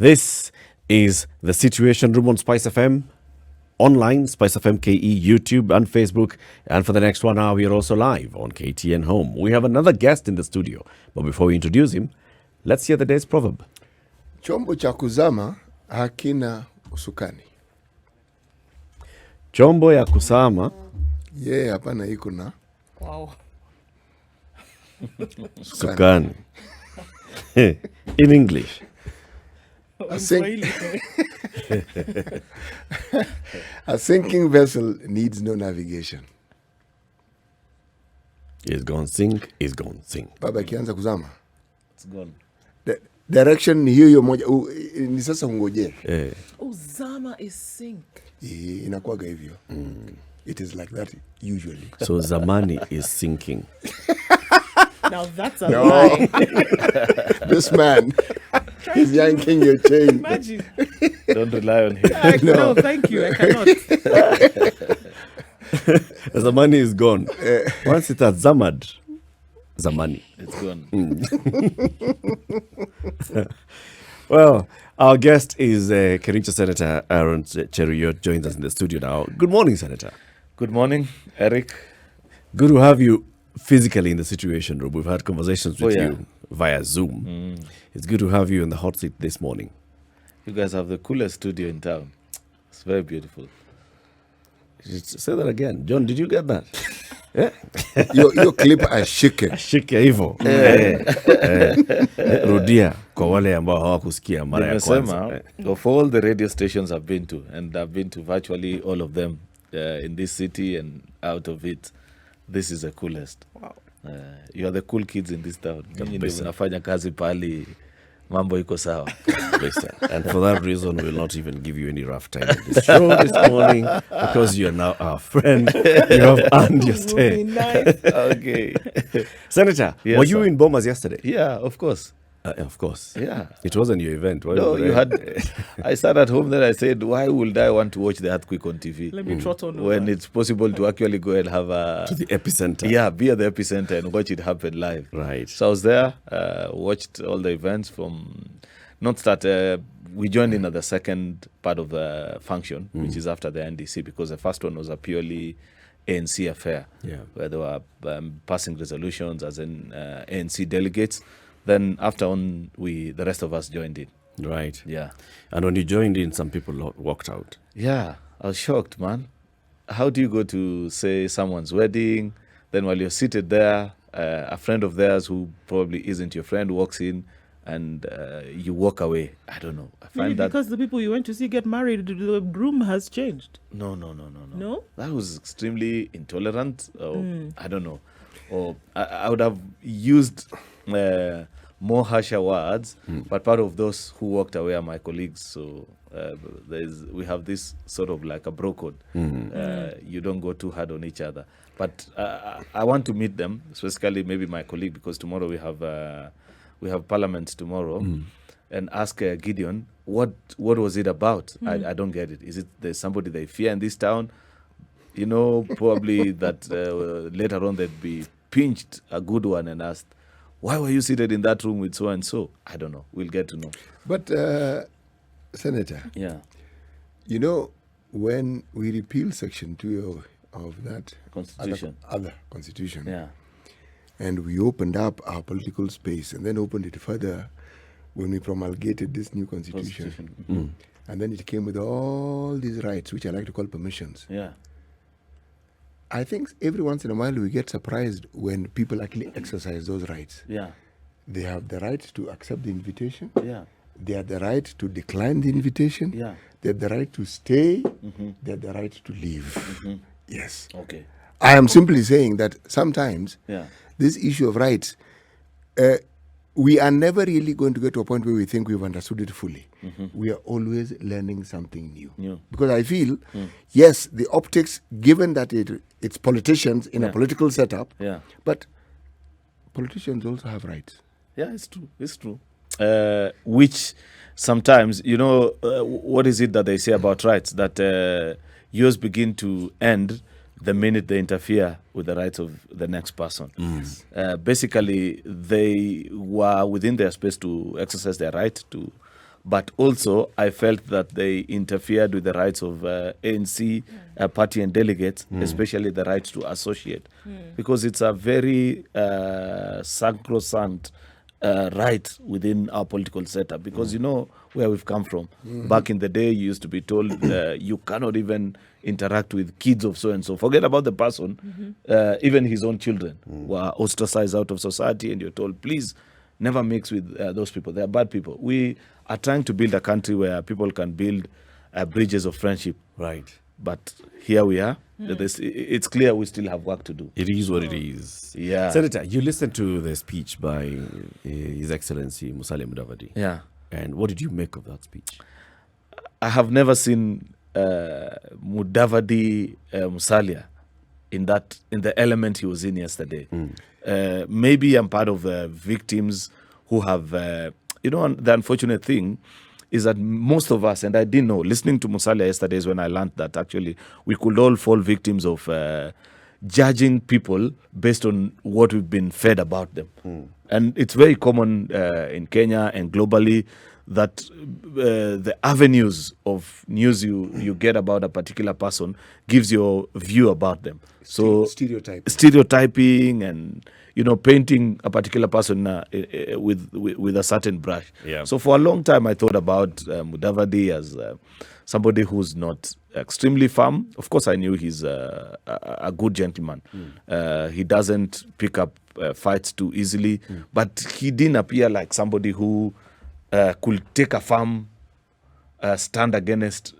This is the Situation Room on SpiceFM, online, SpiceFM KE, YouTube and Facebook. And for the next 1 hour, we are also live on KTN Home. We have another guest in the studio. But before we introduce him, let's hear the day's proverb. Chombo cha kuzama hakina usukani. Chombo ya kusama. Hapana iko na. Wow. Sukani. In English. A sinking vessel needs no navigation. It's gone sink, it's gone sink. Baba kianza kuzama. It's gone. Direction ni hiyo moja. Ni sasa ungoje. Zama is sink. Inakuwaga hivyo. It is like that usually. So zamani is sinking. Now that's a lie. This man is yanking your chain. Imagine. Don't rely on him. No, thank you. I cannot. Zamani is gone. Once it has zamad, zamani. It's gone. Well, our guest is Kericho Senator Aaron Cheruiyot, joins us in the studio now. Good morning, Senator. Good morning, Eric. Good to have you physically in the Situation Room. We've had conversations with you via Zoom. It's good to have you in the hot seat this morning. You guys have the coolest studio in town. It's very beautiful. Say that again. John, did you get that? Your clip ashike. Ashike hivyo. Rudia kwa wale ambao hawakusikia mara ya kwanza. Of all the radio stations I've been to, and I've been to virtually all of them in this city and out of it, this is the coolest. Wow. You are the cool kids in this town. Nyinyi ndio mnafanya kazi pali mambo iko sawa. And for that reason, we'll not even give you any rough time in this show this morning because you are now our friend. You have earned your stay. Nice. Okay. Senator, Yes, were you sir. in Bomas yesterday? Yeah, of course. Of course. Yeah. It wasn't your event. No, you had. I sat at home. Then I said, "Why would I want to watch the earthquake on TV Let me trot on when over. it's possible to actually go and have a to the epicenter. be at the epicenter and watch it happen live?" Right. So I was there, watched all the events from. Not that we joined in at the second part of the function, which is after the NDC, because the first one was a purely ANC affair, where they were passing resolutions as in ANC delegates. Then after on, the rest of us joined in. Right. Yeah. And when you joined in, some people walked out. Yeah, I was shocked, man. How do you go to, say, someone's wedding, then while you're seated there, a friend of theirs who probably isn't your friend walks in, and you walk away? I don't know. I Maybe find that... because the people you went to see get married, the groom has changed. No. No? That was extremely intolerant. Or, I don't know. Or I would have used more harsher words, but part of those who walked away are my colleagues. So we have this sort of like a bro code. You don't go too hard on each other. But I want to meet them, specifically maybe my colleague, because tomorrow we have Parliament tomorrow, and ask Gideon, what was it about? I don't get it. Is it there's somebody they fear in this town? You know, probably that later on they'd be pinched a good one and asked, why were you seated in that room with so and so? I don't know. We'll get to know. But Senator, Yeah. you know, when we repealed Section 2 of that Constitution. other constitution, Yeah. and we opened up our political space and then opened it further when we promulgated this new constitution. And then it came with all these rights, which I like to call permissions. Yeah. I think every once in a while we get surprised when people actually exercise those rights. Yeah. They have the right to accept the invitation. Yeah. They have the right to decline the invitation. Yeah. They have the right to stay. They have the right to leave. Yes. Okay. I am simply saying that sometimes Yeah. this issue of rights, we are never really going to get to a point where we think we've understood it fully. We are always learning something new. Because I feel, yes, the optics, given that it's politicians in a political setup, Yeah. but politicians also have rights. Yeah, it's true. It's true. Which sometimes, you know, what is it that they say about rights? That yours begin to end the minute they interfere with the rights of the next person. Basically, they were within their space to exercise their right to but also I felt that they interfered with the rights of ANC party and delegates, especially the right to associate, because it's a very sacrosanct right within our political setup, because you know where we've come from. Back in the day, you used to be told you cannot even interact with kids of so and so. Forget about the person, even his own children were ostracized out of society, and you're told, please never mix with those people. They are bad people. We are trying to build a country where people can build bridges of friendship. Right. But here we are. It's clear we still have work to do. It is what it is. Yeah. Senator, you listened to the speech by His Excellency Musalia Mudavadi. Yeah. And what did you make of that speech? I have never seen Mudavadi Musalia in the element he was in yesterday. Maybe I'm part of the victims who have, the unfortunate thing is that most of us, and I didn't know, listening to Musalia yesterday is when I learned that actually we could all fall victims of judging people based on what we've been fed about them. And it's very common in Kenya and globally that the avenues of news you get about a particular person gives your view about them. So stereotyping and painting a particular person with a certain brush. Yeah. So for a long time I thought about Mudavadi as somebody who's not extremely firm. Of course I knew he's a good gentleman. He doesn't pick up fights too easily, but he didn't appear like somebody who could take a firm stand against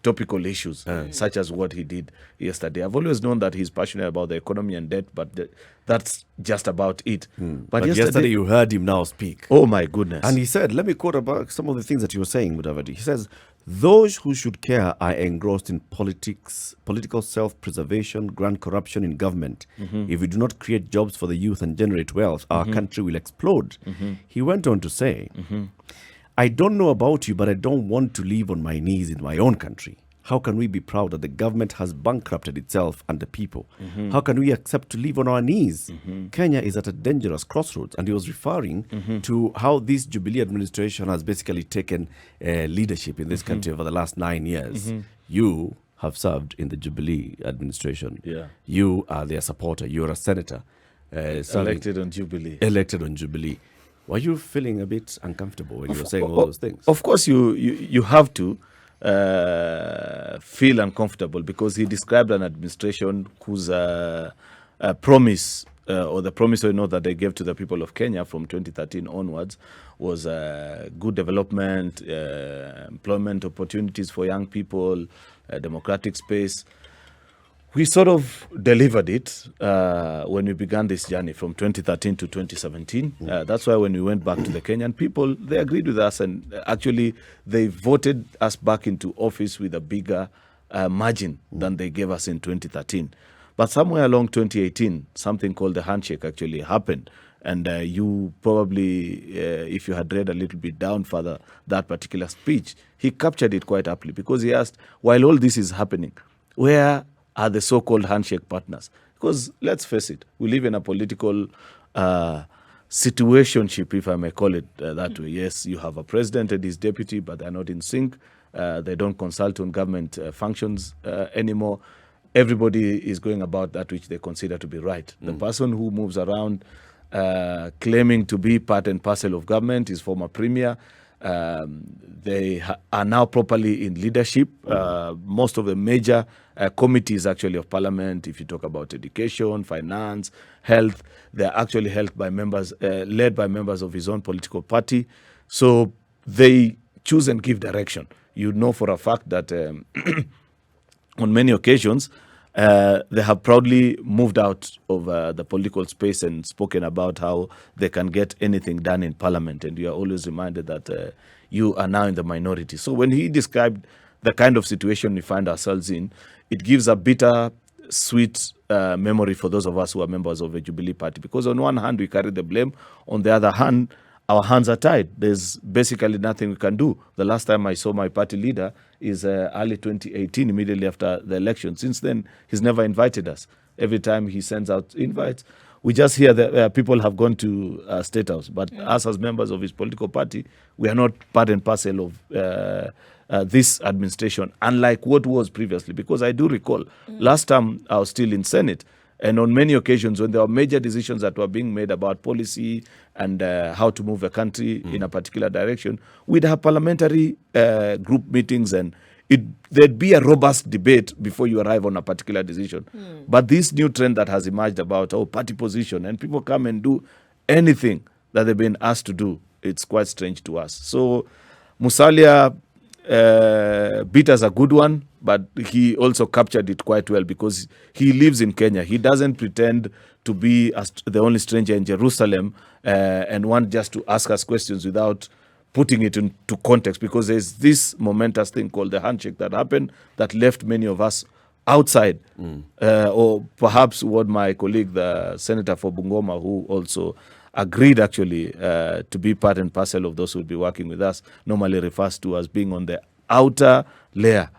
topical issues such as what he did yesterday. I've always known that he's passionate about the economy and debt, but that's just about it. But yesterday you heard him now speak. Oh my goodness. And he said, let me quote about some of the things that you were saying, Mudavadi. He says, those who should care are engrossed in political self-preservation, grand corruption in government. If we do not create jobs for the youth and generate wealth, our country will explode. He went on to say, I don't know about you, but I don't want to live on my knees in my own country. How can we be proud that the government has bankrupted itself and the people? How can we accept to live on our knees? Kenya is at a dangerous crossroads. And he was referring to how this Jubilee administration has basically taken leadership in this country over the last 9 years. You have served in the Jubilee administration. Yeah. You are their supporter. You're a senator. Elected on Jubilee. Elected on Jubilee. Were you feeling a bit uncomfortable when you were saying all those things? Of course, you have to feel uncomfortable, because he described an administration whose promise or the promissory note that they gave to the people of Kenya from 2013 onwards was good development, employment opportunities for young people, democratic space. We sort of delivered it when we began this journey from 2013 to 2017. That's why when we went back to the Kenyan people, they agreed with us, and actually they voted us back into office with a bigger margin than they gave us in 2013. But somewhere along 2018, something called the handshake actually happened. And you probably, if you had read a little bit down further that particular speech, he captured it quite aptly, because he asked, while all this is happening, where are the so-called handshake partners? Because let's face it, we live in a political situationship, if I may call it that way. Yes, you have a president and his deputy, but they're not in sync. They don't consult on government functions anymore. Everybody is going about that which they consider to be right. The person who moves around claiming to be part and parcel of government is former premier. They are now properly in leadership. Most of the major committees actually of parliament, if you talk about education, finance, health, they're actually led by members of his own political party. So they choose and give direction. You know for a fact that on many occasions, they have proudly moved out of the political space and spoken about how they can get anything done in parliament. And you are always reminded that you are now in the minority. So when he described the kind of situation we find ourselves in, it gives a bitter, sweet memory for those of us who are members of the Jubilee Party. Because on one hand, we carry the blame. On the other hand, our hands are tied. There's basically nothing we can do. The last time I saw my party leader is early 2018, immediately after the election. Since then, he's never invited us. Every time he sends out invites, we just hear that people have gone to State House. But us as members of his political party, we are not part and parcel of this administration, unlike what was previously. Because I do recall, last time I was still in Senate, and on many occasions when there were major decisions that were being made about policy and how to move a country in a particular direction, we'd have parliamentary group meetings, and there'd be a robust debate before you arrive on a particular decision. But this new trend that has emerged about party position, and people come and do anything that they've been asked to do, it's quite strange to us. So Musalia beat us a good one, but he also captured it quite well because he lives in Kenya. He doesn't pretend to be the only stranger in Jerusalem and want just to ask us questions without putting it into context, because there's this momentous thing called the handshake that happened that left many of us outside. Or perhaps what my colleague, the senator for Bungoma, who also agreed actually to be part and parcel of those who will be working with us, normally refers to as being on the outer layer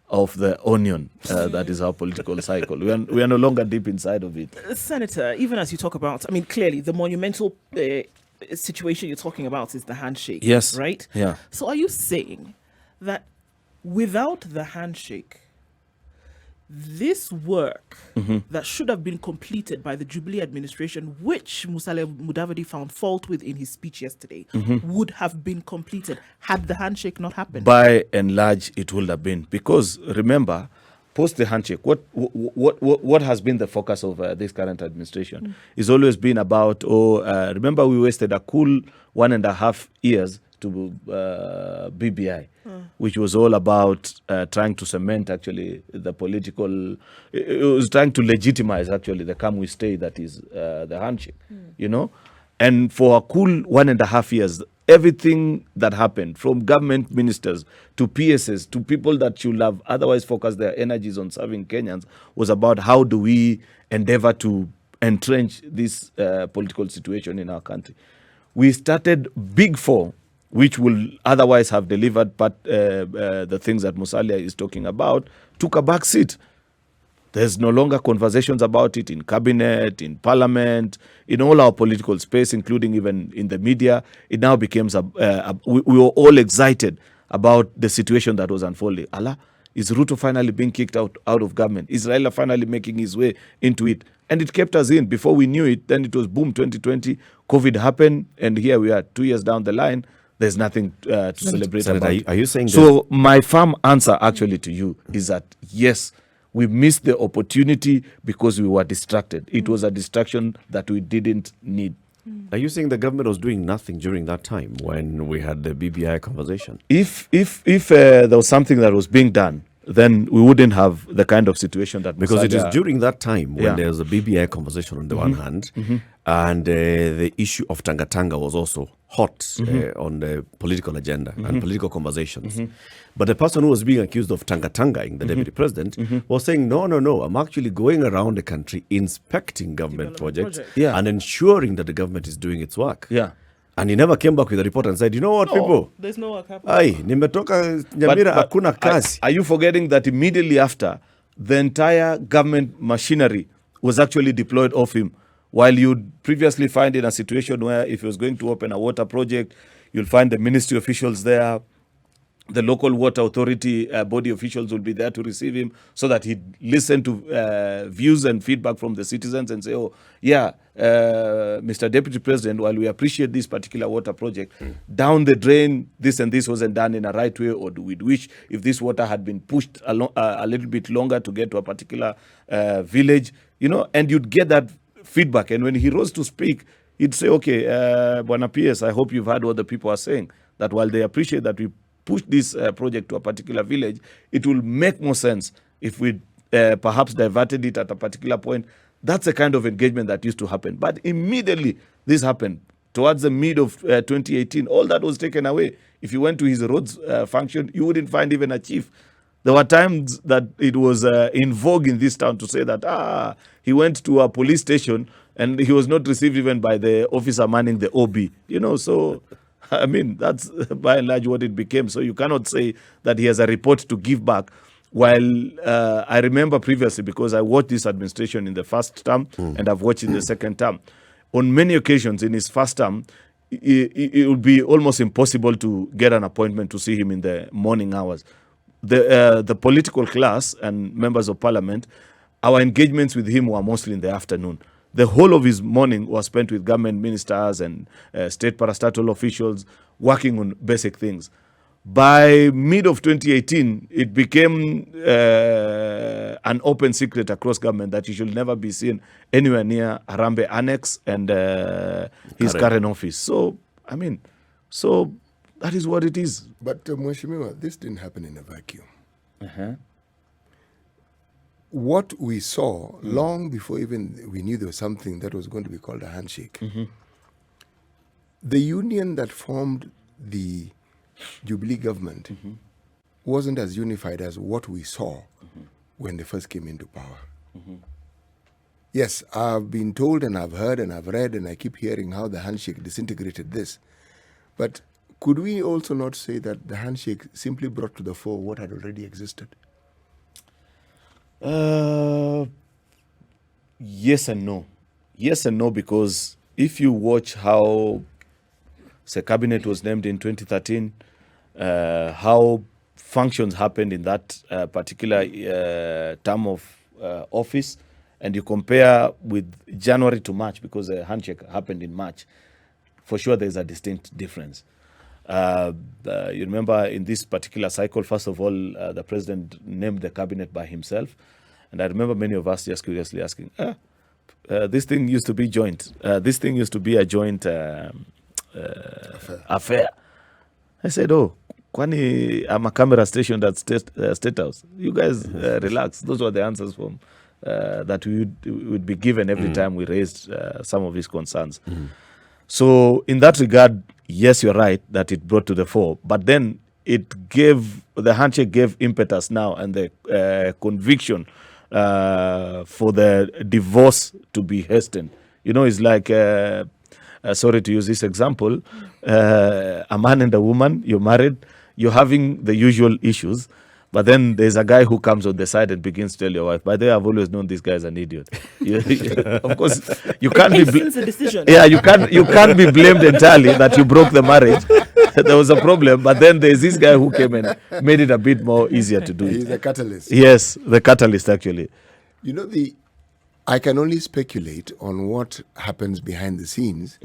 of the onion. That is our political cycle. We are no longer deep inside of it. Senator, even as you talk about, I mean, clearly the monumental situation you're talking about is the handshake. Yes. Right? Yeah. So are you saying that without the handshake, this work that should have been completed by the Jubilee administration, which Musalia Mudavadi found fault with in his speech yesterday, would have been completed had the handshake not happened? By and large, it would have been. Because remember, post the handshake, what has been the focus of this current administration? It's always been about, remember we wasted a cool 1.5 years to BBI, which was all about trying to cement actually the political, it was trying to legitimize actually the come we stay that is the handshake, you know. And for a cool 1.5 years, everything that happened, from government ministers to PSs to people that should have otherwise focused their energies on serving Kenyans, was about how do we endeavor to entrench this political situation in our country. We started Big Four, which will otherwise have delivered, but the things that Musalia is talking about took a back seat. There's no longer conversations about it in cabinet, in parliament, in all our political space, including even in the media. It now becomes we were all excited about the situation that was unfolding. Allah, is Ruto finally being kicked out of government? Is Raila finally making his way into it? And it kept us in. Before we knew it, then it was boom, 2020, COVID happened, and here we are 2 years down the line. There's nothing to celebrate Senator, about. are you saying so my firm answer actually to you is that yes, we missed the opportunity because we were distracted. It was a distraction that we didn't need. Are you saying the government was doing nothing during that time when we had the BBI conversation? If there was something that was being done, then we wouldn't have the kind of situation that Because it is Musalia- during that time when Yeah. there was a BBI conversation on the one hand, and the issue of Tanga was also hot on the political agenda and political conversations. But the person who was being accused of Tangaing, the deputy president, was saying, no, I'm actually going around the country inspecting government projects Yeah. and ensuring that the government is doing its work. Yeah. And he never came back with a report and said, you know what, people? There's no work happening. Ai, nimetoka Nyamira, hakuna kazi. Are you forgetting that immediately after, the entire government machinery was actually deployed off him? While you'd previously find in a situation where if he was going to open a water project, you'll find the ministry officials there, the local water authority body officials will be there to receive him so that he'd listen to views and feedback from the citizens and say, Mr. Deputy President, while we appreciate this particular water project, down the drain, this and this wasn't done in a right way, or we'd wish if this water had been pushed along, a little bit longer to get to a particular village, you know, and you'd get that feedback. And when he rose to speak, he'd say, okay, Bwana PS, I hope you've heard what the people are saying, that while they appreciate that we push this project to a particular village, it will make more sense if we perhaps diverted it at a particular point. That's the kind of engagement that used to happen. But immediately this happened. Towards the mid of 2018, all that was taken away. If you went to his roads function, you wouldn't find even a chief. There were times that it was in vogue in this town to say that, he went to a police station and he was not received even by the officer manning the OB. You know, so... I mean, that's by and large what it became. So you cannot say that he has a report to give back while I remember previously, because I watched this administration in the first term and I've watched in the second term, on many occasions in his first term, it would be almost impossible to get an appointment to see him in the morning hours. The political class and members of parliament, our engagements with him were mostly in the afternoon. The whole of his morning was spent with government ministers and state parastatal officials working on basic things. By mid of 2018, it became an open secret across government that he should never be seen anywhere near Harambee Annex and his current office. So, I mean, so that is what it is. But Mheshimiwa, this didn't happen in a vacuum. What we saw long before even we knew there was something that was going to be called a handshake, the union that formed the Jubilee government wasn't as unified as what we saw when they first came into power. Yes, I've been told and I've heard and I've read and I keep hearing how the handshake disintegrated this. But could we also not say that the handshake simply brought to the fore what had already existed? Yes and no. Yes and no, because if you watch how the cabinet was named in 2013, how functions happened in that particular term of office, and you compare with January to March, because the handshake happened in March, for sure there's a distinct difference. You remember in this particular cycle, first of all, the president named the cabinet by himself. And I remember many of us just curiously asking, this thing used to be joint. This thing used to be a joint affair. I said, kwani I'm a camera station at State House. You guys relax. Those were the answers from that we would be given every time we raised some of his concerns. So in that regard, yes, you're right that it brought to the fore. But then the handshake gave impetus now and the conviction for the divorce to be hastened. You know, it's like, sorry to use this example, a man and a woman, you're married, you're having the usual issues, but then there's a guy who comes on the side and begins to tell your wife, by the way, I've always known this guy's an idiot. Of course, you can't be you can't be blamed entirely that you broke the marriage. There was a problem, but then there's this guy who came and made it a bit more easier to do it. He's the catalyst. Yes, the catalyst, actually. You know, I can only speculate on what happens behind the scenes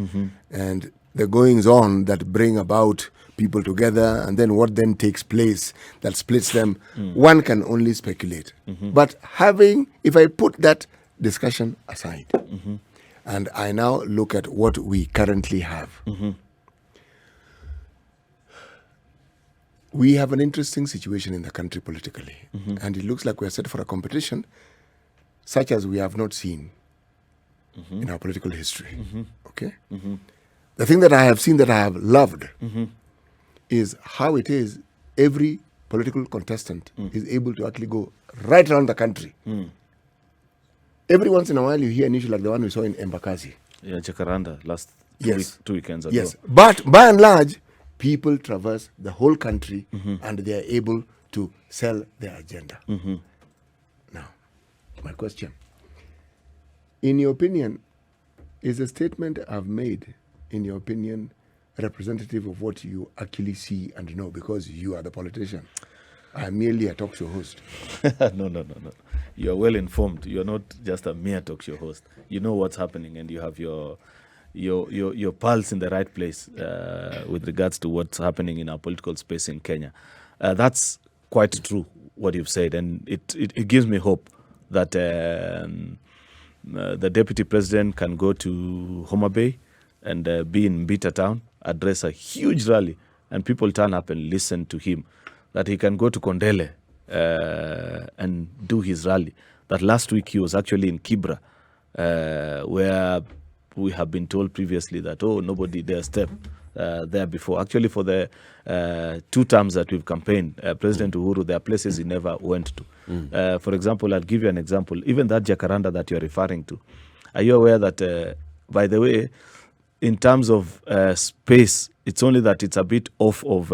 and the goings on that bring about people together, and then what then takes place that splits them. One can only speculate. But if I put that discussion aside, and I now look at what we currently have, we have an interesting situation in the country politically, and it looks like we're set for a competition such as we have not seen in our political history. Okay? The thing that I have seen that I have loved is how it is every political contestant is able to actually go right around the country. Every once in a while you hear an issue like the one we saw in Embakasi. Yeah, Jacaranda last 2 weekends ago. Yes, but by and large, people traverse the whole country and they are able to sell their agenda. Now, my question, in your opinion, is the statement I've made, in your opinion, representative of what you actually see and know, because you are the politician? I'm merely a talk show host. No. You're well informed. You're not just a mere talk show host. You know what's happening, and you have your pulse in the right place with regards to what's happening in our political space in Kenya. That's quite true, what you've said, and it gives me hope that the deputy president can go to Homa Bay and be in Mbita town, address a huge rally, and people turn up and listen to him. That he can go to Kondele and do his rally. That last week he was actually in Kibra, where we have been told previously that, nobody dare step there before. Actually, for the 2 terms that we've campaigned, President Uhuru, there are places he never went to. For example, I'll give you an example. Even that Jacaranda that you're referring to, are you aware that, by the way, in terms of space, it's only that it's a bit off of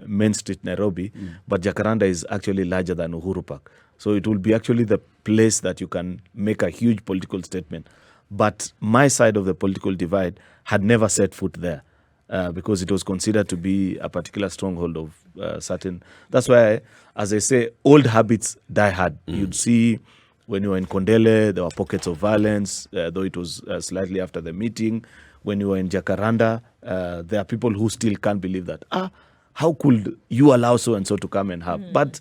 Main Street, Nairobi, but Jacaranda is actually larger than Uhuru Park. So it will be actually the place that you can make a huge political statement. But my side of the political divide had never set foot there because it was considered to be a particular stronghold of certain. That's why, as I say, old habits die hard. You'd see when you were in Kondele, there were pockets of violence, though it was slightly after the meeting. When you were in Jacaranda, there are people who still can't believe that. How could you allow so and so to come and have? But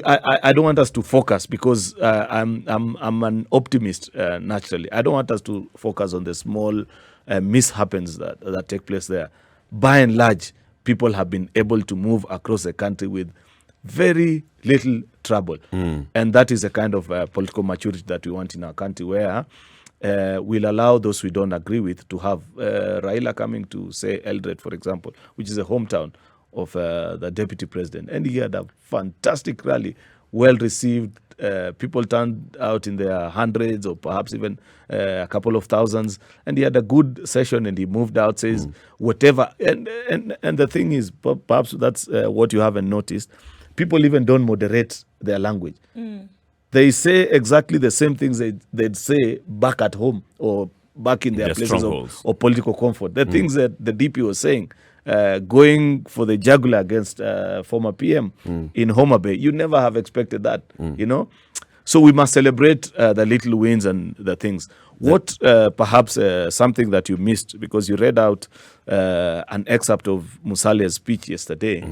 I don't want us to focus because I'm an optimist naturally. I don't want us to focus on the small mishaps that take place there. By and large, people have been able to move across the country with very little trouble. And that is a kind of political maturity that we want in our country where we'll allow those we don't agree with to have Raila coming to, say, Eldoret, for example, which is a hometown of the deputy president. And he had a fantastic rally, well received. People turned out in their hundreds or perhaps even a couple of thousands. And he had a good session and he moved out, says whatever. And the thing is, perhaps that's what you haven't noticed. People even don't moderate their language. They say exactly the same things they'd say back at home or back in their places of political comfort. The things that the DP was saying, going for the jugular against former PM in Homa Bay, you never have expected that, you know. So we must celebrate the little wins and the things. What perhaps something that you missed, because you read out an excerpt of Musalia's speech yesterday,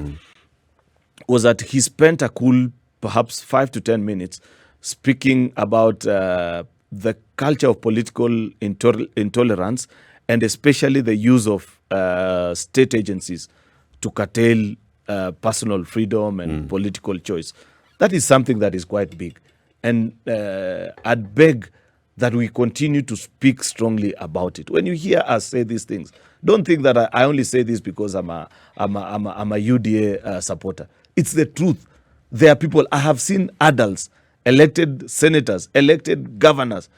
was that he spent a cool perhaps 5 to 10 minutes speaking about the culture of political intolerance and especially the use of state agencies to curtail personal freedom and political choice. That is something that is quite big. And I'd beg that we continue to speak strongly about it. When you hear us say these things, don't think that I only say this because I'm a UDA supporter. It's the truth. There are people, I have seen adults, elected senators, elected governors,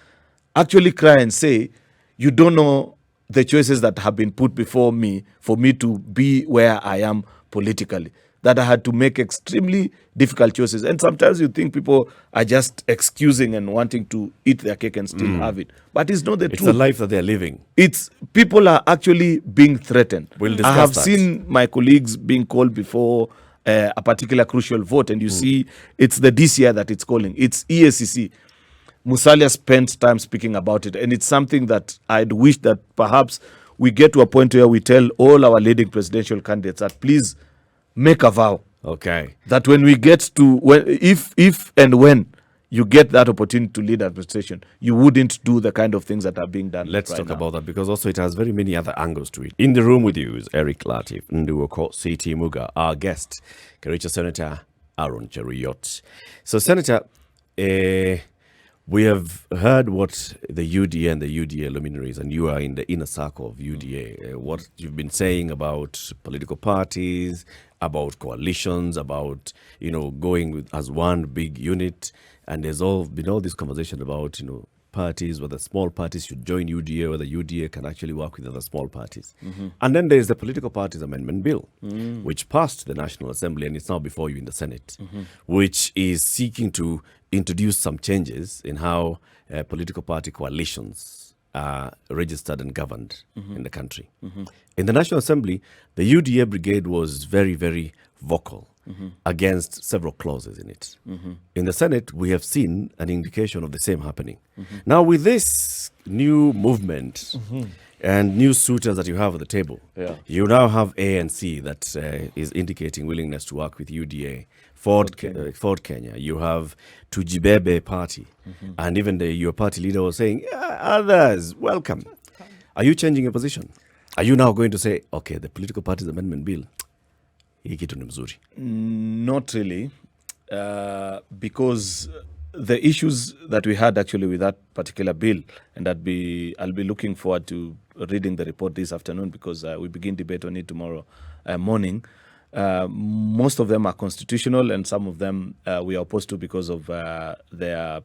actually cry and say, you don't know the choices that have been put before me for me to be where I am politically, that I had to make extremely difficult choices. And sometimes you think people are just excusing and wanting to eat their cake and still have it. But it's not the truth. It's the life that they're living. It's people are actually being threatened. We'll discuss I have that. seen my colleagues being called before a particular crucial vote, and you see it's the DCI that it's calling. It's EACC. Musalia spent time speaking about it, and it's something that I'd wish that perhaps we get to a point where we tell all our leading presidential candidates that please make a vow. Okay. That when we get to, if and when you get that opportunity to lead administration, you wouldn't do the kind of things that are being done. Let's right talk now. about that because also it has very many other angles to it. In the room with you is Eric Latif, Nduoko C.T. Muga, our guest, Kericho Senator Aaron Cheruiyot. So, Senator, we have heard what the UDA and the UDA luminaries, and you are in the inner circle of UDA, what you've been saying about political parties, about coalitions, about, going with, as one big unit. And there's been all this conversation about, parties, whether small parties should join UDA, whether UDA can actually work with other small parties. And then there's the Political Parties Amendment Bill, which passed the National Assembly and it's now before you in the Senate, which is seeking to introduce some changes in how political party coalitions are registered and governed in the country. In the National Assembly, the UDA brigade was very, very vocal against several clauses in it. In the Senate, we have seen an indication of the same happening. Now, with this new movement and new suitors that you have at the table, you now have ANC that is indicating willingness to work with UDA, Ford Kenya. You have Tujibebe party, and even your party leader was saying, others, welcome. Are you changing your position? Are you now going to say, okay, the Political Parties Amendment Bill, hii kitu ni mzuri? Not really, because the issues that we had actually with that particular bill, and I'll be looking forward to reading the report this afternoon because we begin debate on it tomorrow morning. Most of them are constitutional and some of them we are opposed to because of their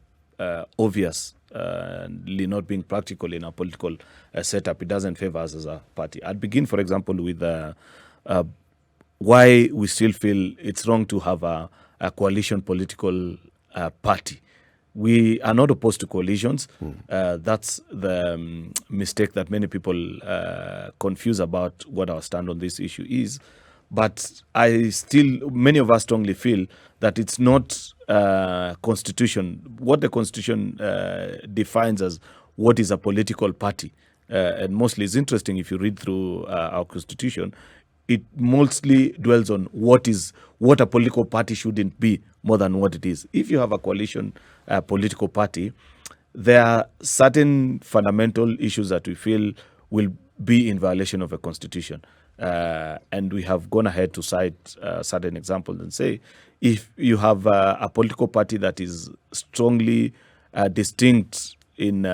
obviously not being practical in our political setup, it doesn't favor us as a party. I'd begin, for example, with why we still feel it's wrong to have a coalition political party. We are not opposed to coalitions. That's the mistake that many people confuse about what our stand on this issue is. But many of us strongly feel that it's not constitution. What the constitution defines as what is a political party, and mostly it's interesting if you read through our constitution, it mostly dwells on what a political party shouldn't be more than what it is. If you have a coalition political party, there are certain fundamental issues that we feel will be in violation of a constitution. And we have gone ahead to cite certain examples and say, if you have a political party that is strongly distinct in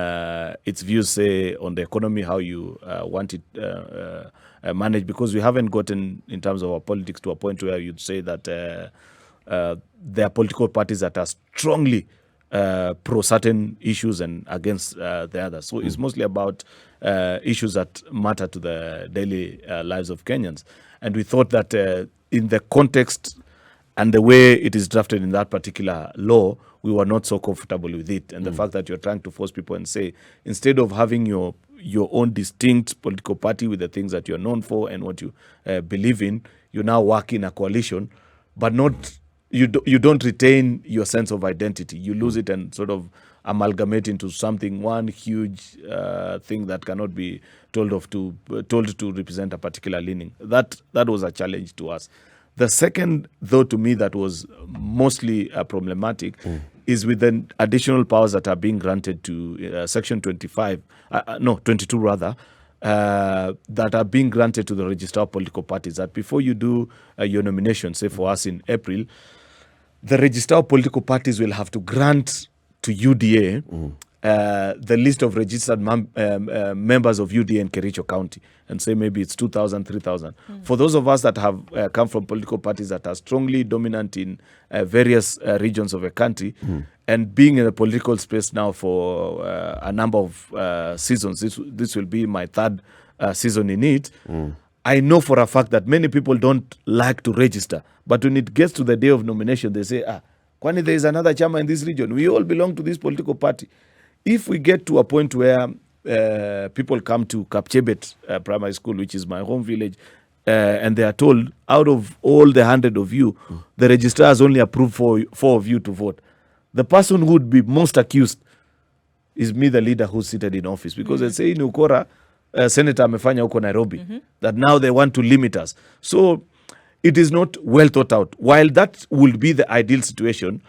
its views, say, on the economy, how you want it managed, because we haven't gotten, in terms of our politics, to a point where you'd say that there are political parties that are strongly pro certain issues and against the others. So it's mostly about issues that matter to the daily lives of Kenyans. And we thought that in the context and the way it is drafted in that particular law, we were not so comfortable with it. And the fact that you're trying to force people and say, instead of having your own distinct political party with the things that you're known for and what you believe in, you now work in a coalition, but not you don't retain your sense of identity. You lose it and sort of amalgamate into something, one huge thing that cannot be told to represent a particular leaning. That was a challenge to us. The second, though, to me that was mostly problematic is with the additional powers that are being granted to Section 22 rather, that are being granted to the Registrar of Political Parties, that before you do your nomination, say for us in April, the Registrar of Political Parties will have to grant to UDA the list of registered members of UDA in Kericho County, and say maybe it's 2,000, 3,000. For those of us that have come from political parties that are strongly dominant in various regions of a country, and being in a political space now for a number of seasons, this will be my third season in it, I know for a fact that many people don't like to register. But when it gets to the day of nomination, they say, kwani there is another chama in this region. We all belong to this political party. If we get to a point where people come to Kapchebet Primary School, which is my home village, and they are told, out of all the 100 of you, the registrar has only approved 4 of you to vote, the person who would be most accused is me, the leader who's seated in office. Because they say in Ukora, Senator amefanya huko Nairobi, that now they want to limit us. So it is not well thought out. While that would be the ideal situation,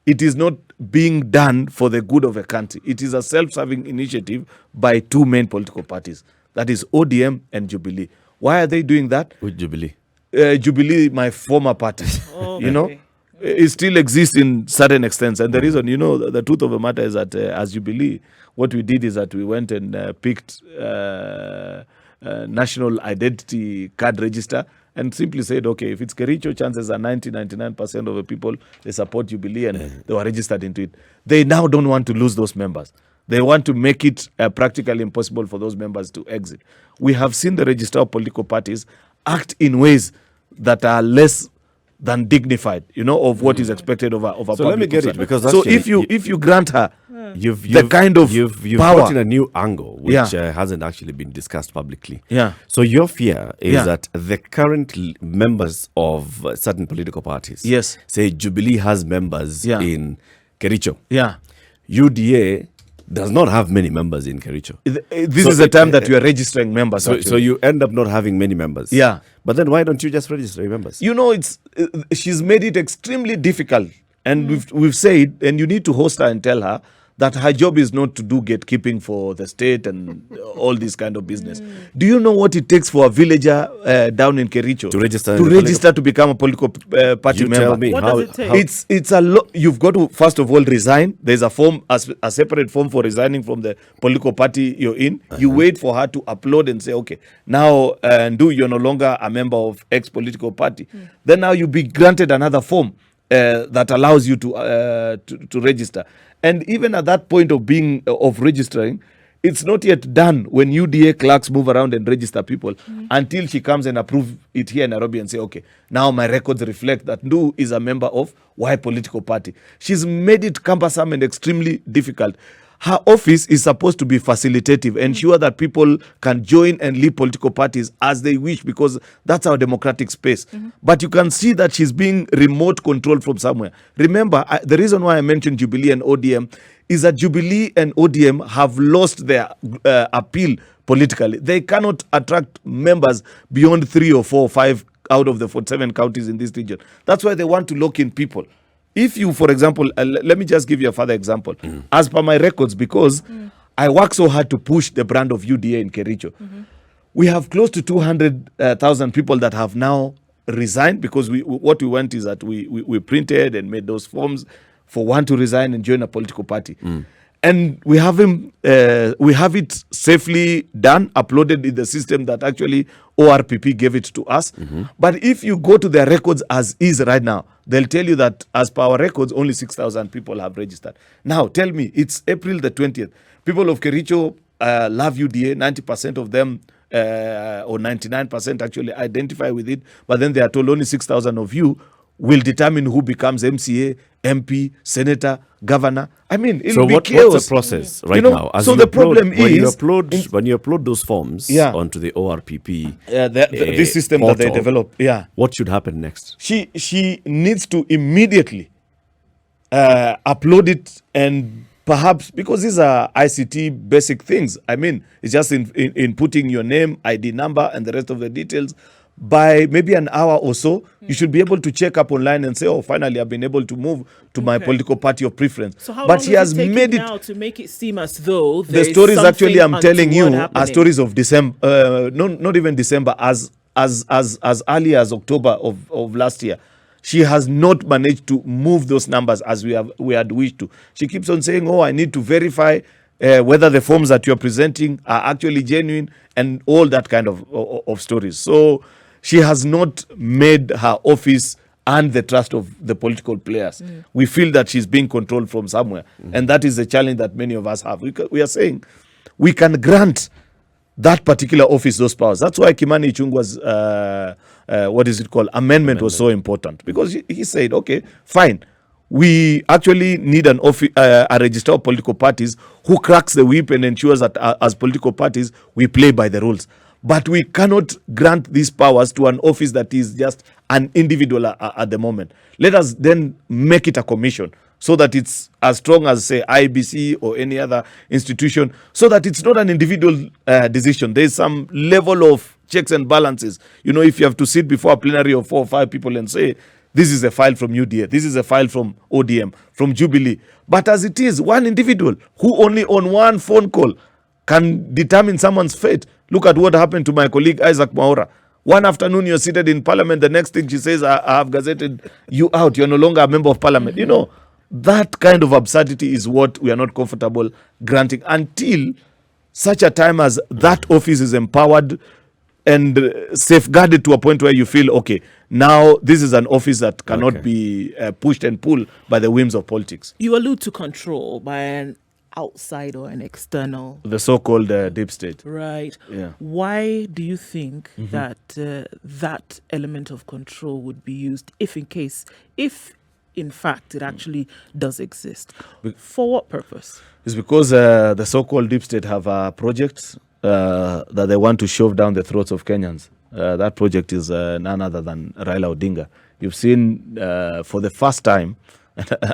it is not being done for the good of a country. It is a self-serving initiative by 2 main political parties. That is ODM and Jubilee. Why are they doing that? With Jubilee? Jubilee, my former party. You know, it still exists in certain extents. And the reason, the truth of the matter is that as Jubilee, what we did is that we went and picked national identity card register and simply said, okay, if it's Kericho, chances are 99% of the people, they support Jubilee and they were registered into it. They now don't want to lose those members. They want to make it practically impossible for those members to exit. We have seen the Registrar of Political Parties act in ways that are less than dignified, of what is expected of a public. So let me get it, because so if you grant her you've power, brought in a new angle which hasn't actually been discussed publicly. Yeah. So your fear is that the current members of certain political parties, say Jubilee has members in Kericho. Yeah. UDA does not have many members in Kericho. This is the time that you are registering members. So you end up not having many members. Yeah. But then why don't you just register your members? She's made it extremely difficult. And we've said, and you need to host her and tell her that her job is not to do gatekeeping for the state and all this kind of business. Do you know what it takes for a villager down in Kericho to register to become a political party member? Tell me, what does it take? It's a lot. You've got to first of all resign. There's a form, a separate form for resigning from the political party you're in. You wait for her to upload and say, okay, now you're no longer a member of X political party. Then now you be granted another form that allows you to register. And even at that point of registering, it's not yet done when UDA clerks move around and register people until she comes and approve it here in Nairobi and say, okay, now my records reflect that Ndu is a member of Y political party. She's made it cumbersome and extremely difficult. Her office is supposed to be facilitative, ensure that people can join and leave political parties as they wish, because that's our democratic space. But you can see that she's being remote controlled from somewhere. Remember, the reason why I mentioned Jubilee and ODM is that Jubilee and ODM have lost their appeal politically. They cannot attract members beyond 3 or 4 or 5 out of the 47 counties in this region. That's why they want to lock in people. If you, for example, let me just give you a further example. As per my records, because I work so hard to push the brand of UDA in Kericho, we have close to 200,000 people that have now resigned, because what we went is that we printed and made those forms for one to resign and join a political party. And we have it safely done, uploaded in the system that actually ORPP gave it to us. But if you go to their records as is right now, they'll tell you that as per our records, only 6,000 people have registered. Now, tell me, it's April the 20th. People of Kericho love UDA. 90% of them, or 99% actually identify with it. But then they are told only 6,000 of you will determine who becomes MCA, MP, senator, governor. I mean, it'll be chaos. What's the process right You know, now? As so you the upload- problem when is when you upload those forms Yeah. onto the ORPP, this system that they portal, develop. Yeah, what should happen next? she needs to immediately upload it, and perhaps, because these are ICT basic things, I mean, it's just in putting your name, ID number, and the rest of the details. By maybe an hour or so, you should be able to check up online and say, oh, finally, I've been able to move to my political party of preference. So how But long she is has it taking made it. now to make it seem as though The stories actually I'm telling you are happening? stories of December, not even December, as early as October of last year. She has not managed to move those numbers as we had wished to. She keeps on saying, oh, I need to verify whether the forms that you're presenting are actually genuine, and all that kind of stories. So she has not made her office and the trust of the political players. We feel that she's being controlled from somewhere. And that is the challenge that many of us have. We are saying we can grant that particular office those powers. That's why Kimani Ichung'wa's amendment was so important, because he said, okay, fine, we actually need an a register of political parties who cracks the whip and ensures that as political parties we play by the rules. But we cannot grant these powers to an office that is just an individual at the moment. Let us then make it a commission, so that it's as strong as, say, IBC or any other institution, so that it's not an individual decision. There's some level of checks and balances. You know, if you have to sit before a plenary of 4 or 5 people and say, this is a file from UDA, this is a file from ODM, from Jubilee. But as it is, one individual who only on one phone call can determine someone's fate. Look at what happened to my colleague Isaac Mwaura. One afternoon you're seated in parliament, the next thing she says, I have gazetted you out, you're no longer a member of parliament. You know, that kind of absurdity is what we are not comfortable granting until such a time as that office is empowered and safeguarded to a point where you feel, okay, now this is an office that cannot be pushed and pulled by the whims of politics. You allude to control by an outside or an external, The so-called deep state. right? Yeah. Why do you think that that element of control would be used, if in fact it actually does exist? For what purpose? It's because the so-called deep state have a project that they want to shove down the throats of Kenyans. That project is none other than Raila Odinga. You've seen for the first time,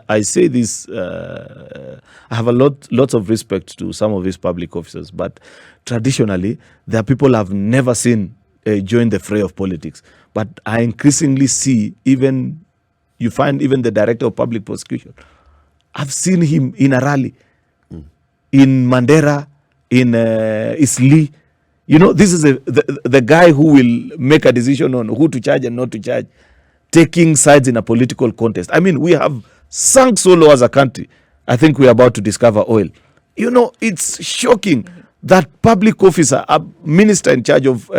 I say this, I have lots of respect to some of these public officers, but traditionally, there are people I've never seen join the fray of politics. But I increasingly see you find even the director of public prosecution. I've seen him in a rally, in Mandera, in Isli. You know, this is the guy who will make a decision on who to charge and not to charge, taking sides in a political contest. I mean, we have sunk so low as a country. I think we're about to discover oil. You know, it's shocking that public officer, a minister in charge of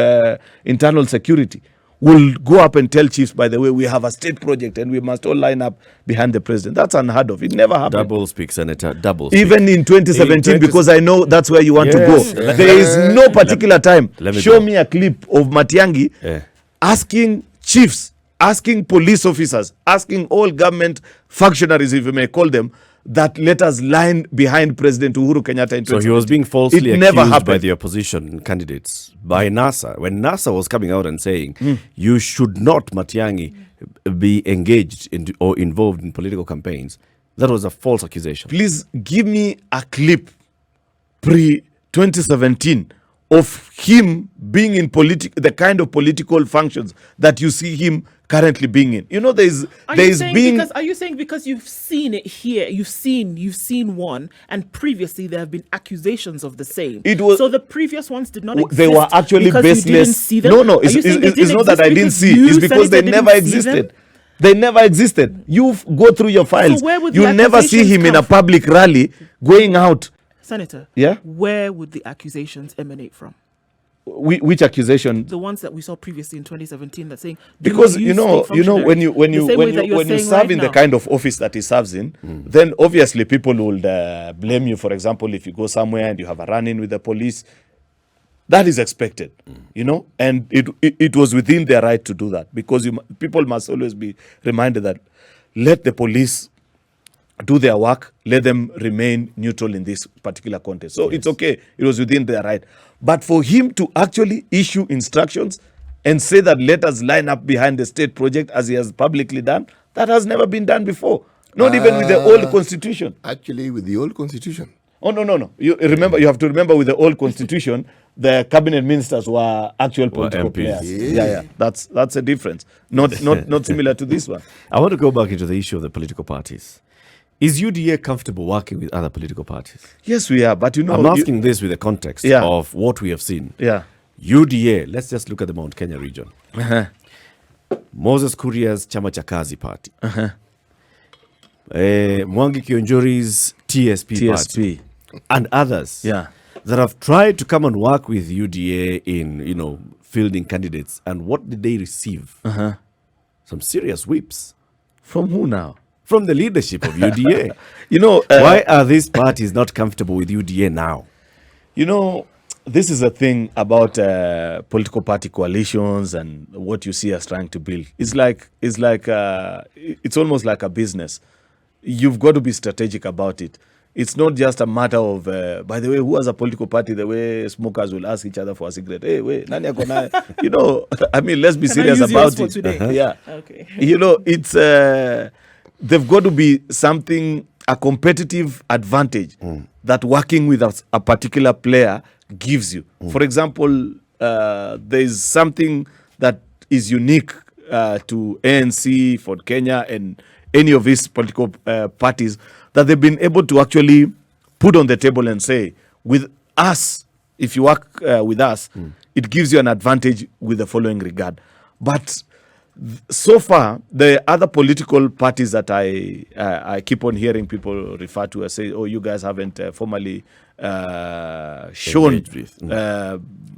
internal security, will go up and tell chiefs, by the way, we have a state project and we must all line up behind the president. That's unheard of. It never happened. Double speak, Senator. Double speak. Even in 2017, because I know that's where you want to go. There is no particular time. Show me a clip of Matiang'i asking chiefs, asking police officers, asking all government functionaries, if you may call them, that let us line behind President Uhuru Kenyatta in 2017. So he was being falsely never accused happened by the opposition candidates, by NASA. When NASA was coming out and saying, you should not, Matiang'i, be engaged in or involved in political campaigns, that was a false accusation. Please give me a clip pre-2017 of him being in the kind of political functions that you see him currently being in. You know, are you saying because you've seen it here, you've seen one, and previously there have been accusations of the same. So the previous ones did not exist. They were actually baseless. No, it's not that I didn't see. It's because they never existed. They never existed. You go through your files. So you never see him in a public rally going out. Senator, yeah? Where would the accusations emanate from? Which accusation? The ones that we saw previously in 2017 that saying, because when you serve in the kind of office that he serves in, then obviously people will blame you. For example, if you go somewhere and you have a run-in with the police, that is expected, and it was within their right to do that, because people must always be reminded that let the police do their work, let them remain neutral in this particular context. So it's okay, it was within their right. But for him to actually issue instructions and say that let us line up behind the state project as he has publicly done, that has never been done before. Not even with the old constitution. Actually, with the old constitution. Oh, no. You have to remember with the old constitution, the cabinet ministers were actual political players. Yeah. That's a difference. Not similar to this one. I want to go back into the issue of the political parties. Is UDA comfortable working with other political parties? Yes, we are. But I'm asking this with the context of what we have seen. Yeah. UDA, let's just look at the Mount Kenya region. Moses Kuria's Chama cha Kazi party. Mwangi Kionjori's TSP party. And others that have tried to come and work with UDA in, fielding candidates. And what did they receive? Some serious whips. From who now? From the leadership of UDA. Why are these parties not comfortable with UDA now? This is a thing about political party coalitions and what you see us trying to build. It's almost like a business. You've got to be strategic about it. It's not just a matter of, by the way, who has a political party, the way smokers will ask each other for a cigarette. Hey, wait, nani yako naye? Let's be serious about it. Today? Yeah. Okay. It's... They've got to be a competitive advantage that working with a particular player gives you. For example, there is something that is unique to ANC, for Kenya, and any of these political parties that they've been able to actually put on the table and say, with us, if you work with us, it gives you an advantage with the following regard. But so far, the other political parties that I keep on hearing people refer to as say, oh, you guys haven't formally shown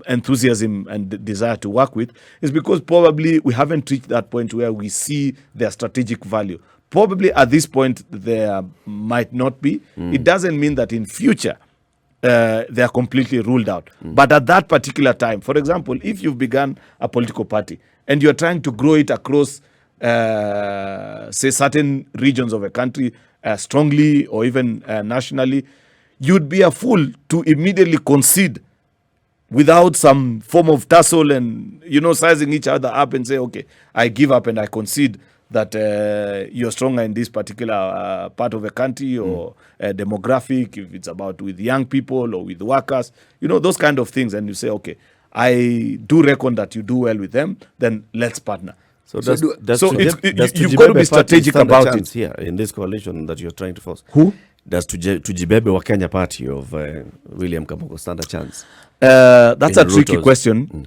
enthusiasm and desire to work with, is because probably we haven't reached that point where we see their strategic value. Probably at this point, there might not be. It doesn't mean that in future, they are completely ruled out. But at that particular time, for example, if you've begun a political party and you're trying to grow it across, say, certain regions of a country strongly or even nationally, you'd be a fool to immediately concede without some form of tussle and, sizing each other up and say, okay, I give up and I concede that you're stronger in this particular part of the country or demographic, if it's about with young people or with workers, those kind of things. And you say, okay, I do reckon that you do well with them, then let's partner. You've got to be strategic about it. Here in this coalition that you're trying to force. Who? Does Tujibebe wa Kenya party of William Kabogo stand a chance? That's a tricky question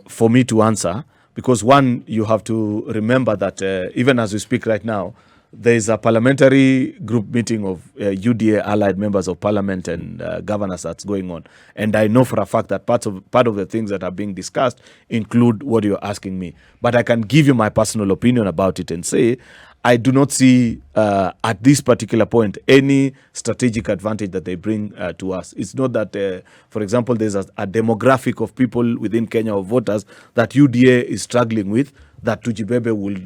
for me to answer, because one, you have to remember that even as we speak right now, there is a parliamentary group meeting of UDA allied members of parliament and governors that's going on. And I know for a fact that part of the things that are being discussed include what you're asking me. But I can give you my personal opinion about it and say, I do not see at this particular point any strategic advantage that they bring to us. It's not that, for example, there's a demographic of people within Kenya, of voters, that UDA is struggling with, that Tujibebe will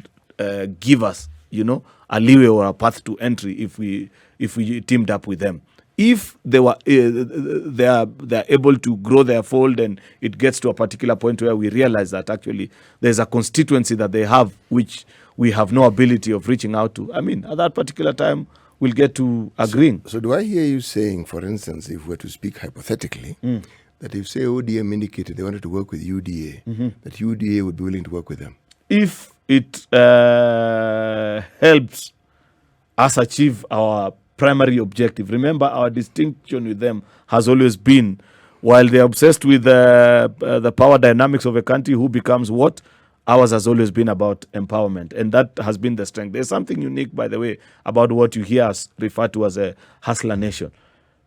give us, a leeway or a path to entry if we teamed up with them. If they are able to grow their fold and it gets to a particular point where we realize that actually there's a constituency that they have which we have no ability of reaching out to, I mean, at that particular time, we'll get to agreeing. So do I hear you saying, for instance, if we're to speak hypothetically, that if, say, ODM indicated they wanted to work with UDA, that UDA would be willing to work with them? If it helps us achieve our primary objective. Remember, our distinction with them has always been, while they're obsessed with the power dynamics of a country, who becomes what, ours has always been about empowerment. And that has been the strength. There's something unique, by the way, about what you hear us refer to as a hustler nation.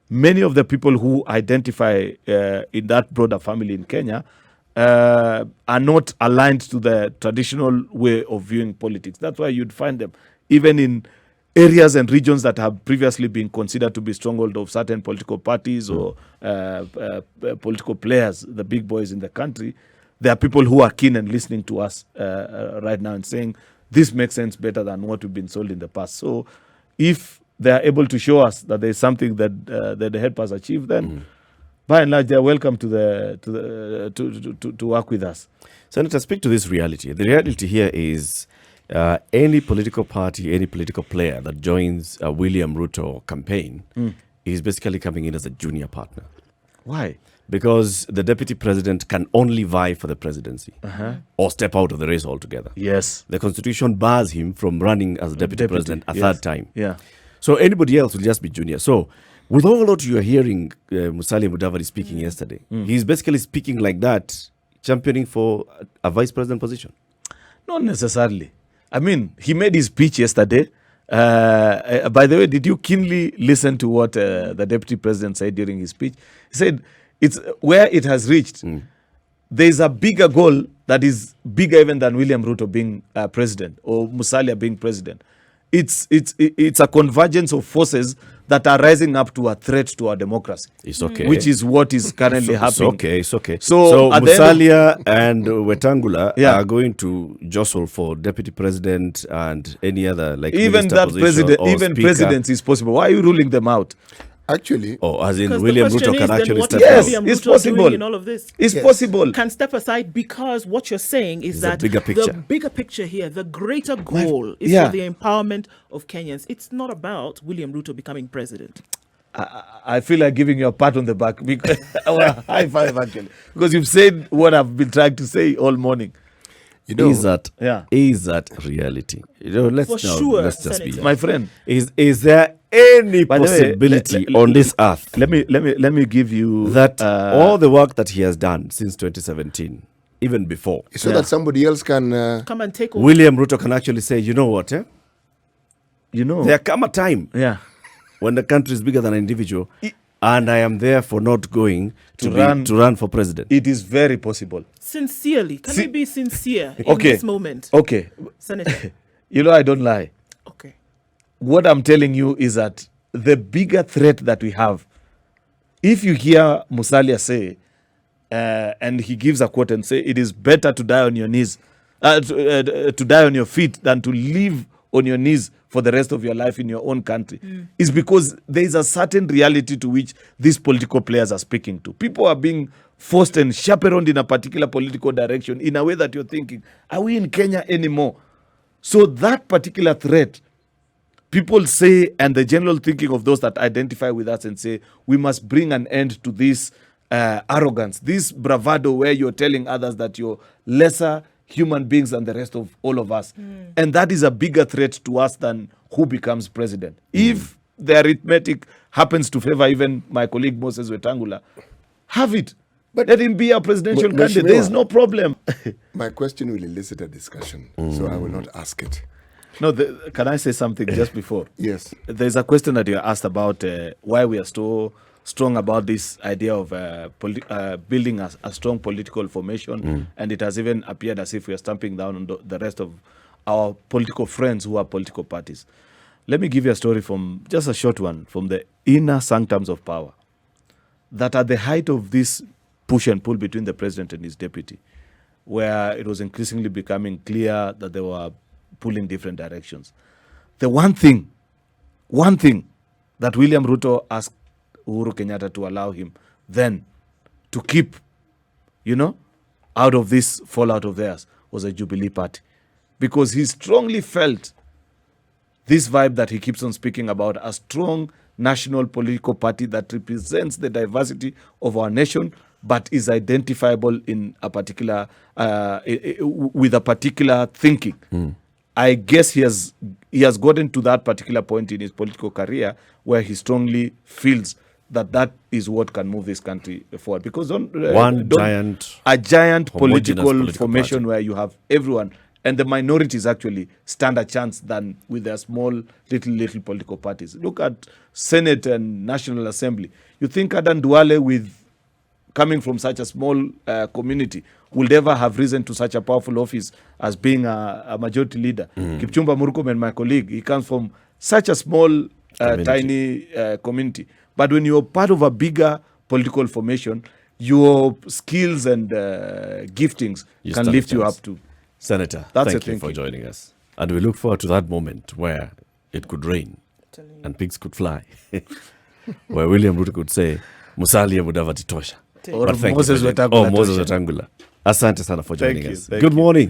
Many of the people who identify in that broader family in Kenya are not aligned to the traditional way of viewing politics. That's why you'd find them, even in areas and regions that have previously been considered to be stronghold of certain political parties or political players, the big boys in the country. There are people who are keen and listening to us right now and saying, this makes sense better than what we've been sold in the past. So if they are able to show us that there's something that they help us achieve, then by and large, they're welcome to work with us. Senator, speak to this reality. The reality here is any political party, any political player that joins a William Ruto campaign is basically coming in as a junior partner. Why? Because the deputy president can only vie for the presidency or step out of the race altogether. Yes. The constitution bars him from running as deputy president a third time. Yeah. So anybody else will just be junior. So with all what you are hearing Musalia Mudavadi speaking yesterday, he's basically speaking like that, championing for a vice president position. Not necessarily. I mean, he made his speech yesterday. By the way, did you keenly listen to what the deputy president said during his speech? He said, it's where it has reached. There is a bigger goal that is bigger even than William Ruto being president or Musalia being president. It's a convergence of forces that are rising up to a threat to our democracy. It's okay. Which is what is currently happening. It's okay. So Musalia and Wetangula are going to jostle for deputy president and any other even that president, even presidency is possible. Why are you ruling them out? Actually, as in William Ruto can actually step yes, down. it's possible. In all of this? It's possible. Can step aside because what you're saying is that the bigger picture here, the greater goal is for the empowerment of Kenyans. It's not about William Ruto becoming president. I feel like giving you a pat on the back because high five actually, because you've said what I've been trying to say all morning. Is that reality? Let's just be my friend. Is there any possibility on this earth? Let me give you that all the work that he has done since 2017, even before, so that somebody else can come and take over. William Ruto can actually say, you know what? There come a time when the country is bigger than an individual. And I am therefore not going to run for president. It is very possible. Sincerely. Can we be sincere in this moment? Okay. Senator. I don't lie. Okay. What I'm telling you is that the bigger threat that we have, if you hear Musalia say, and he gives a quote and say, it is better to die on your knees, to die on your feet than to live on your knees for the rest of your life in your own country, is because there is a certain reality to which these political players are speaking to. People are being forced and chaperoned in a particular political direction in a way that you're thinking, are we in Kenya anymore? So that particular threat, people say, and the general thinking of those that identify with us and say, we must bring an end to this arrogance, this bravado where you're telling others that you're lesser human beings than the rest of all of us. And that is a bigger threat to us than who becomes president. If the arithmetic happens to favor even my colleague Moses Wetangula, have it. But let him be a presidential candidate. There is no problem. My question will elicit a discussion, so I will not ask it. No, can I say something just before? Yes. There's a question that you asked about why we are so strong about this idea of building a strong political formation, and it has even appeared as if we are stamping down on the rest of our political friends who are political parties. Let me give you a story from just a short one from the inner sanctums of power. That at the height of this push and pull between the president and his deputy, where it was increasingly becoming clear that they were pulling different directions, the one thing that William Ruto asked Uhuru Kenyatta to allow him then to keep, out of this fallout of theirs was a Jubilee party. Because he strongly felt this vibe that he keeps on speaking about, a strong national political party that represents the diversity of our nation, but is identifiable in a particular, with a particular thinking. I guess he has gotten to that particular point in his political career where he strongly feels that is what can move this country forward. Because a giant political formation party, where you have everyone and the minorities actually stand a chance than with their small little political parties. Look at Senate and National Assembly. You think Adan Duale, coming from such a small community, will ever have risen to such a powerful office as being a majority leader? Kipchumba Murkomen, my colleague, he comes from such a small, tiny community. But when you're part of a bigger political formation, your skills and giftings can lift you up to. Senator, thank you for joining us. And we look forward to that moment where it could rain and pigs could fly. Where William Ruto could say, Musalia Mudavadi tosha. Or Moses Wetangula. Asante sana for joining us. Good morning.